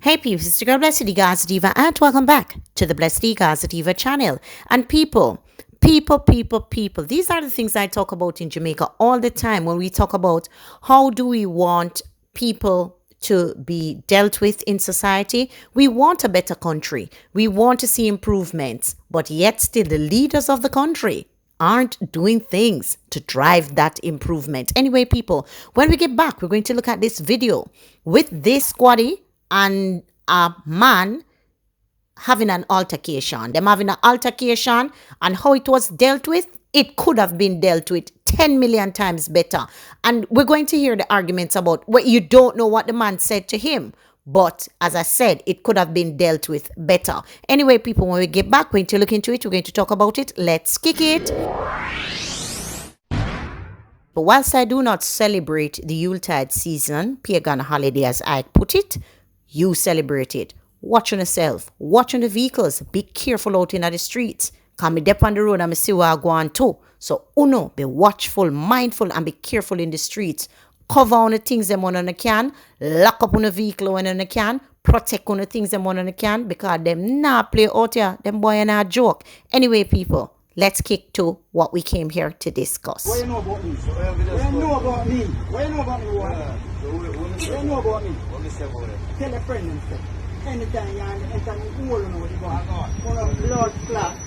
Hey peeps, it's your girl Blessydgazadiva and welcome back to the Blessydgazadiva channel. And people, these are the things I talk about in Jamaica all the time when we talk about how do we want people to be dealt with in society. We want a better country. We want to see improvements, but yet still the leaders of the country aren't doing things to drive that improvement. Anyway, people, when we get back, we're going to look at this video with this squaddy and a man having an altercation. Them having an altercation, and how it was dealt with, it could have been dealt with 10 million times better. And we're going to hear the arguments about what you don't know what the man said to him. But as I said, it could have been dealt with better. Anyway, people, when we get back, we're going to look into it. We're going to talk about it. Let's kick it. But whilst I do not celebrate the Yuletide season, pagan holiday as I put it, you celebrate it. Watch on yourself. Watch on the vehicles. Be careful out in the streets. Can be dep on the road and me see where I go on too. So, uno, be watchful, mindful, and be careful in the streets. Cover on the things them on the can. Lock up on the vehicle when you can. Protect on the things them on the can. Because them not play out here. Them boy not joke. Anyway, people, let's kick to what we came here to discuss. What you know about me? What you know about me? What you know about me? What you know about me? Tell a friend and say. Anytime you're in the hole, you know what you're going. On a blood clot.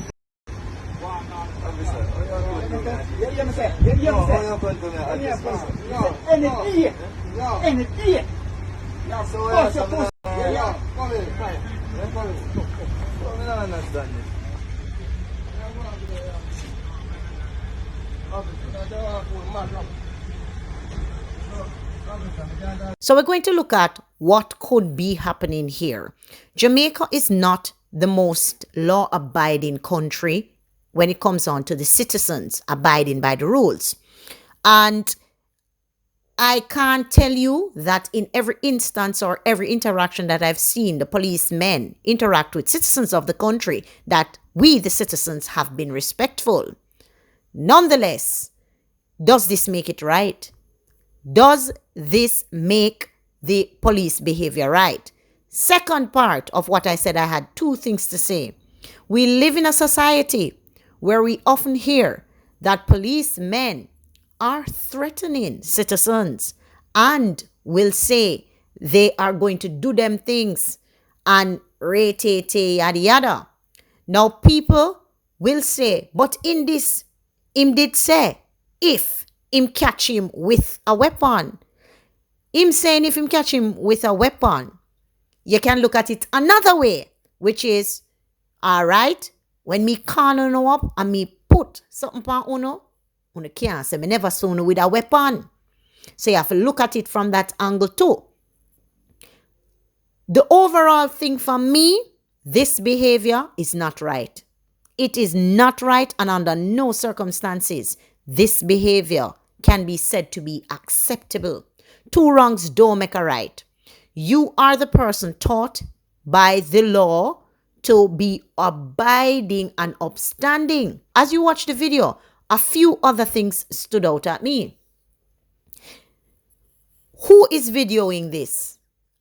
So we're going to look at what could be happening here. Jamaica is not the most law-abiding country when it comes on to the citizens abiding by the rules. And I can't tell you that in every instance or every interaction that I've seen the policemen interact with citizens of the country that we, the citizens, have been respectful. Nonetheless, does this make it right? Does this make the police behavior right? Second part of what I said, I had two things to say. We live in a society where we often hear that policemen are threatening citizens and will say they are going to do them things and yada yada. Now people will say, but in this, him did say, if him catch him with a weapon. Him saying if him catch him with a weapon, you can look at it another way, which is, all right, when me call uno up and me put something on uno can't say me never saw uno with a weapon. So you have to look at it from that angle too. The overall thing for me, this behavior is not right. It is not right, and under no circumstances this behavior can be said to be acceptable. Two wrongs don't make a right. You are the person taught by the law to be abiding and upstanding. As you watch the video, a few other things stood out at me. Who is videoing this?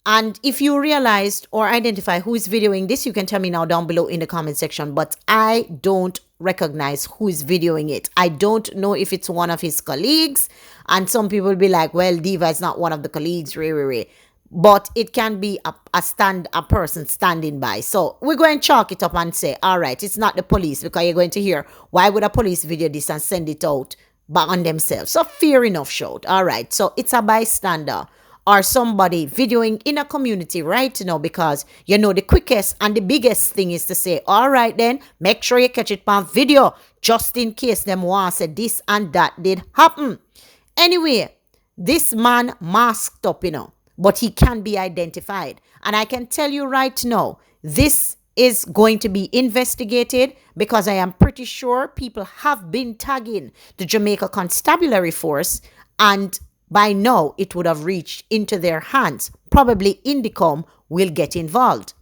And if you realized or identify who is videoing this, you can tell me now down below in the comment section. But I don't recognize who is videoing it. I don't know if it's one of his colleagues. And some people will be like, well, Diva is not one of the colleagues. But it can be a person standing by. So we're going to chalk it up and say, all right, it's not the police, because you're going to hear, why would a police video this and send it out back on themselves? So fair enough, showed. All right, so it's a bystander or somebody videoing in a community right now, because you know the quickest and the biggest thing is to say, all right then, make sure you catch it on video just in case them want to say this and that did happen. Anyway, this man masked up, but he can be identified. And I can tell you right now, this is going to be investigated, because I am pretty sure people have been tagging the Jamaica Constabulary Force, and by now it would have reached into their hands. Probably Indicom will get involved.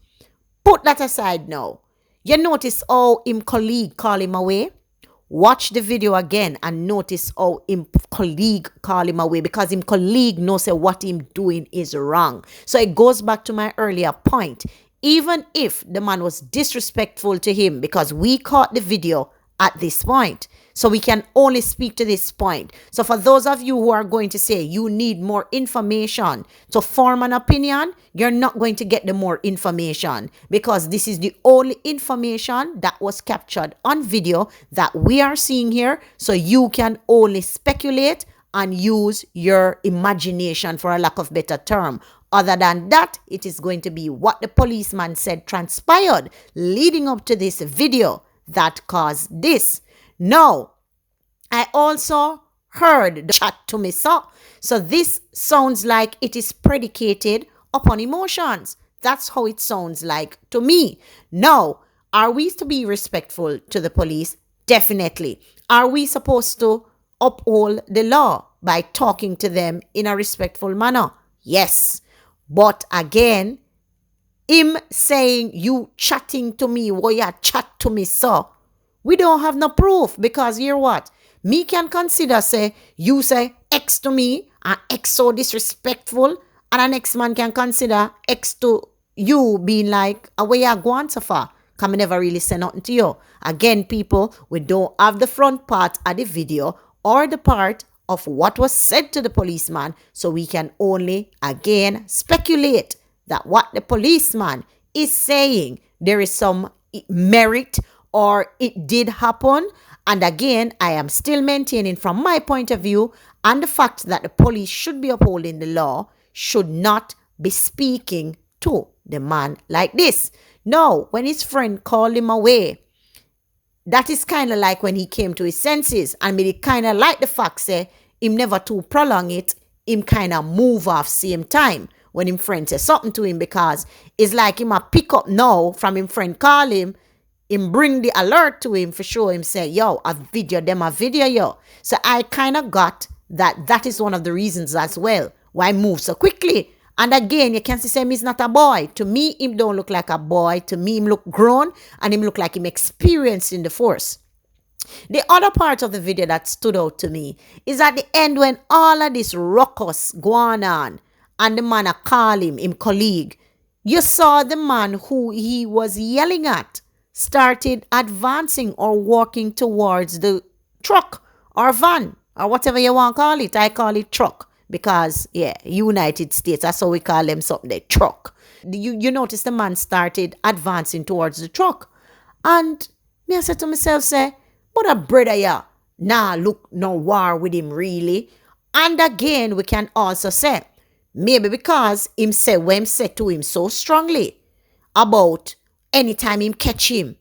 Put that aside now. You notice how him colleague call him away? watch the video again and notice how him colleague call him away, because him colleague knows that what him doing is wrong. So it goes back to my earlier point. Even if the man was disrespectful to him, because we caught the video at this point, so we can only speak to this point. So for those of you who are going to say you need more information to form an opinion, you're not going to get the more information, because this is the only information that was captured on video that we are seeing here. So you can only speculate and use your imagination, for a lack of better term. Other than that, it is going to be what the policeman said transpired leading up to this video that caused this. Now, I also heard the chat to me, so this sounds like it is predicated upon emotions. That's how it sounds like to me. Now, are we to be respectful to the police? Definitely. Are we supposed to uphold the law by talking to them in a respectful manner? Yes. But again, him saying you chatting to me, what you chat to me, so we don't have no proof, because hear what? Me can consider say you say X to me and X so disrespectful, and an next man can consider X to you being like a way you go on so far. Can me never really say nothing to you. Again, people, we don't have the front part of the video or the part of what was said to the policeman, so we can only again speculate that what the policeman is saying, there is some merit or it did happen. And again, I am still maintaining from my point of view, and the fact that the police should be upholding the law, should not be speaking to the man like this. No, when his friend called him away, that is kind of like when he came to his senses, and me kind of like the fact say him never too prolong it, him kind of move off same time when him friend say something to him, because it's like him a pick up now from him friend call him bring the alert to him for sure, him say, yo, a video, yo. So I kind of got that is one of the reasons as well why I move so quickly. And again, you can see him is not a boy. To me, him don't look like a boy. To me, him look grown, and him look like him experienced in the force. The other part of the video that stood out to me is at the end, when all of this ruckus going on and the man a call him colleague, you saw the man who he was yelling at started advancing or walking towards the truck or van or whatever you want to call it. I call it truck because, yeah, United States, that's how we call them something, the truck. You notice the man started advancing towards the truck. And me I said to myself, say, but a brother, yeah, nah, look, no war with him really. And again, we can also say, maybe because him say what him said to him so strongly about anytime him catch him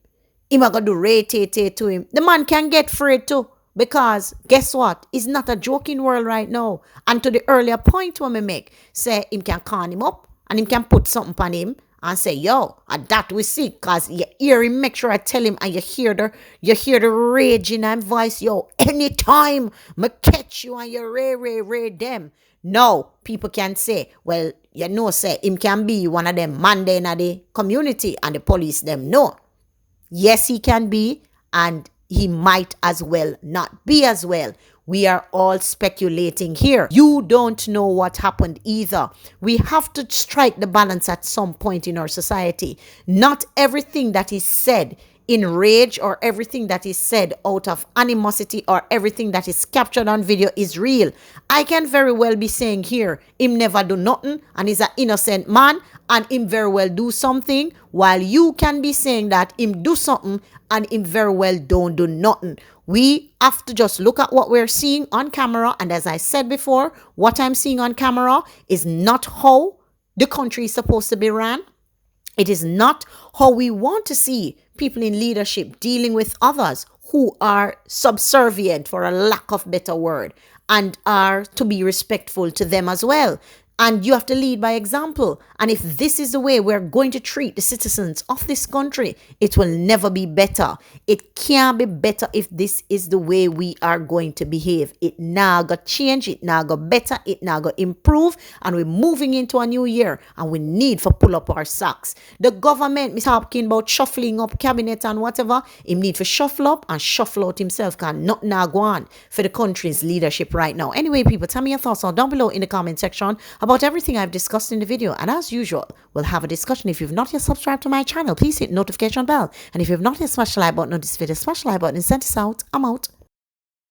a gonna do rate to him. The man can get afraid too. Because guess what? It's not a joking world right now. And to the earlier point when we make, say him can call him up and him can put something on him and say, yo, and that we see. Because you hear him, make sure I tell him, and you hear the rage in him voice, yo, anytime me catch you and you ray them. No, people can say, well, you know, say him can be one of them man in the community and the police them know. Yes, he can be, and he might as well not be as well. We are all speculating here. You don't know what happened either. We have to strike the balance at some point in our society. Not everything that is said in rage or everything that is said out of animosity or everything that is captured on video is real. I can very well be saying here, him never do nothing and he's an innocent man and him very well do something, while you can be saying that him do something and him very well don't do nothing. We have to just look at what we're seeing on camera, and as I said before, what I'm seeing on camera is not how the country is supposed to be ran. It is not how we want to see people in leadership dealing with others who are subservient, for a lack of better word, and are to be respectful to them as well. And you have to lead by example. And if this is the way we're going to treat the citizens of this country, it will never be better. It can't be better if this is the way we are going to behave. It now got change, it now got better, it now got improve, and we're moving into a new year, and we need for pull up our socks. The government, Mr. Hopkins, about shuffling up cabinet and whatever, he need for shuffle up and shuffle out himself, can not now go on for the country's leadership right now. Anyway, people, tell me your thoughts down below in the comment section about everything I've discussed in the video. And as usual, we'll have a discussion. If you've not yet subscribed to my channel, please hit the notification bell. And if you've not yet smashed the like button on this video, smash the like button and send us out. I'm out.